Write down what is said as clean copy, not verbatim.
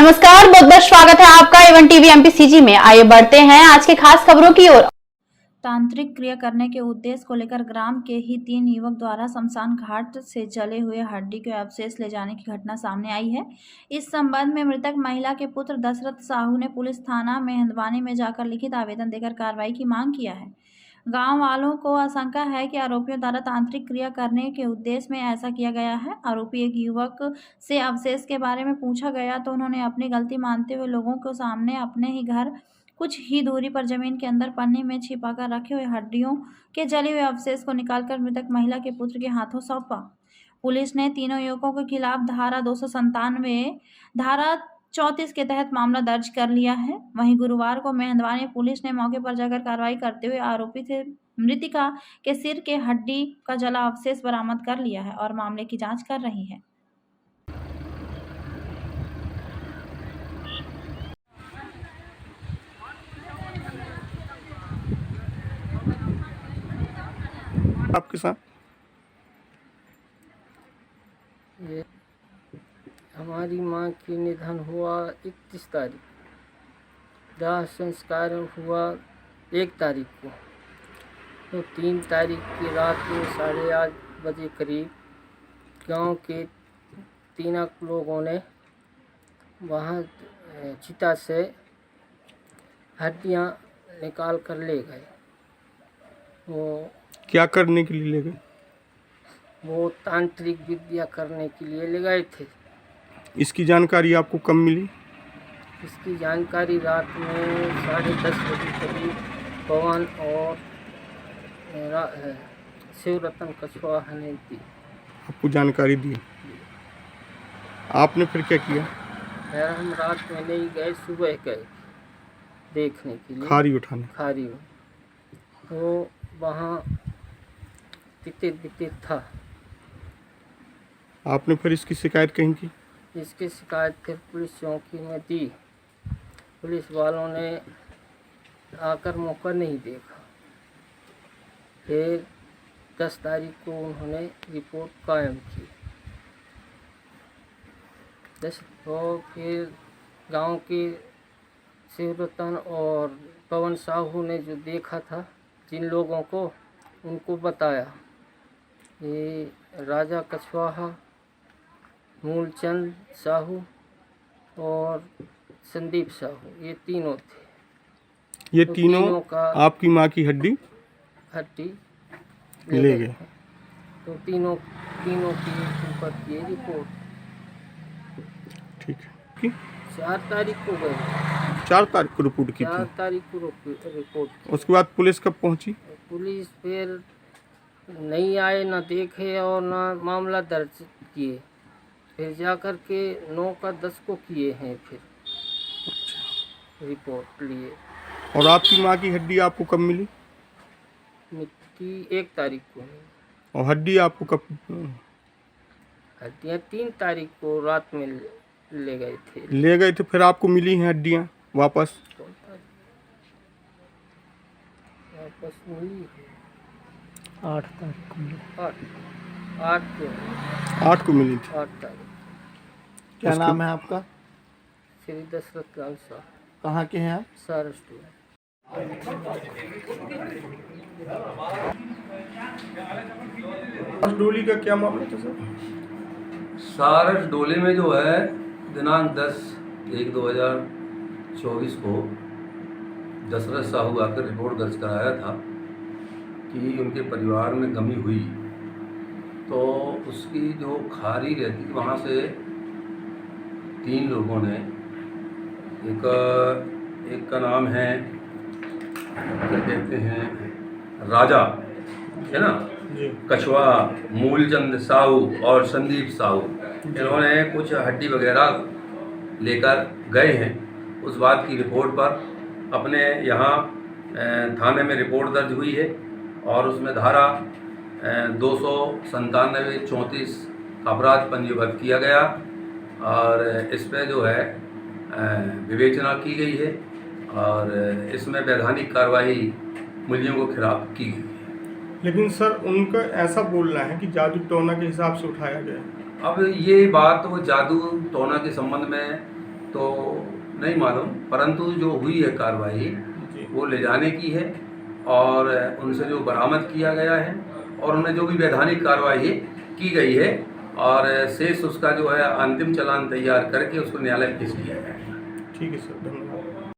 नमस्कार, बहुत बहुत स्वागत है आपका एवन टीवी एमपीसीजी में। आइए बढ़ते हैं आज के खास खबरों की ओर। तांत्रिक क्रिया करने के उद्देश्य को लेकर ग्राम के ही 3 युवक द्वारा शमशान घाट से जले हुए हड्डी के अवशेष ले जाने की घटना सामने आई है। इस संबंध में मृतक महिला के पुत्र दशरथ साहू ने पुलिस थाना मेहंदवानी में जाकर लिखित आवेदन देकर कार्रवाई की मांग किया है। गांव वालों को आशंका है कि आरोपियों द्वारा तांत्रिक क्रिया करने के उद्देश्य में ऐसा किया गया है। आरोपी एक युवक से अवशेष के बारे में पूछा गया तो उन्होंने अपनी गलती मानते हुए लोगों के सामने अपने ही घर कुछ ही दूरी पर जमीन के अंदर पन्नी में छिपाकर रखे हुए हड्डियों के जले हुए अवशेष को निकालकर मृतक महिला के पुत्र के हाथों सौंपा। पुलिस ने तीनों युवकों के खिलाफ धारा 297, धारा 34 के तहत मामला दर्ज कर लिया है। वहीं गुरुवार को मेहंदवानी पुलिस ने मौके पर जाकर कार्रवाई करते हुए आरोपी से मृतिका के सिर के हड्डी का जला अवशेष बरामद कर लिया है और मामले की जांच कर रही है। आपके साथ ये हमारी माँ की निधन हुआ 31 तारीख, दाह संस्कार हुआ 1 तारीख को। तो 3 तारीख की रात में 8:30 बजे करीब गांव के 3 लोगों ने वहाँ चिता से हड्डियाँ निकाल कर ले गए। वो क्या करने के लिए ले गए? वो तांत्रिक विद्या करने के लिए ले गए थे। इसकी जानकारी आपको कब मिली? इसकी जानकारी रात में 10:30 बजे करीब पवन और शिवरतन कछुआहा ने दी। आपको जानकारी दी, आपने फिर क्या किया? फिर हम रात में नहीं गए, सुबह गए देखने के लिए खारी उठाने। खारी में। तो वहाँ तितिर था। आपने फिर इसकी शिकायत कहीं की? इसकी शिकायत फिर पुलिस चौकी में दी। पुलिस वालों ने आकर मौका नहीं देखा। फिर 10 तारीख को उन्होंने रिपोर्ट कायम की। तो फिर गांव के शिवरतन और पवन साहू ने जो देखा था, जिन लोगों को, उनको बताया। ये राजा कछुआहा, मूलचंद साहू और संदीप साहू, ये तीनों थे। ये तो तीनों का आपकी माँ की हड्डी हड्डी ले गए। तो तीनों की ऊपर की रिपोर्ट ठीक है कि 4 तारीख को गए। 4 तारीख को रिपोर्ट की 4 थी। तारीख को रिपोर्ट की। उसके बाद पुलिस कब पहुंची? पुलिस फिर नहीं आए, ना देखे और ना मामला दर्ज किए। फिर जाकर के 9 का 10 को किए हैं फिर रिपोर्ट लिए। और आपकी माँ की हड्डी आपको कब मिली? मिट्टी 1 तारीख को। और हड्डी आपको कब? हड्डियाँ 3 तारीख को रात में ले गए थे। ले गए थे, फिर आपको मिली हैं हड्डियाँ वापस? वापस हुई 8 तारीख को मिली। 8 को मिली थी। 8 तारीख। क्या नाम है आपका? श्री दशरथ लाल साहब। कहाँ के हैं आप? सारस डोली का क्या मामला था सर? सारस डोले में जो है दिनांक 10/1/2024 को दशरथ साहू आकर रिपोर्ट दर्ज कराया था कि उनके परिवार में गमी हुई। तो उसकी जो खारी रहती थी, वहाँ से 3 लोगों ने, एक का नाम है, क्या कहते हैं, राजा है ना, कछुआ, मूलचंद साहू और संदीप साहू, इन्होंने कुछ हड्डी वगैरह लेकर गए हैं। उस बात की रिपोर्ट पर अपने यहाँ थाने में रिपोर्ट दर्ज हुई है और उसमें धारा 297, 34 अपराध पंजीबद्ध किया गया और इस पर जो है विवेचना की गई है और इसमें वैधानिक कार्रवाई मुलजिमों के खिलाफ की गई है। लेकिन सर उनका ऐसा बोलना है कि जादू टोना के हिसाब से उठाया गया। अब ये बात वो जादू टोना के संबंध में तो नहीं मालूम, परंतु जो हुई है कार्रवाई जी। वो ले जाने की है और उनसे जो बरामद किया गया है और उनमें जो भी वैधानिक कार्रवाई की गई है और शेष उसका जो है अंतिम चालान तैयार करके उसको न्यायालय पेश किया जाएगा। ठीक है सर, धन्यवाद।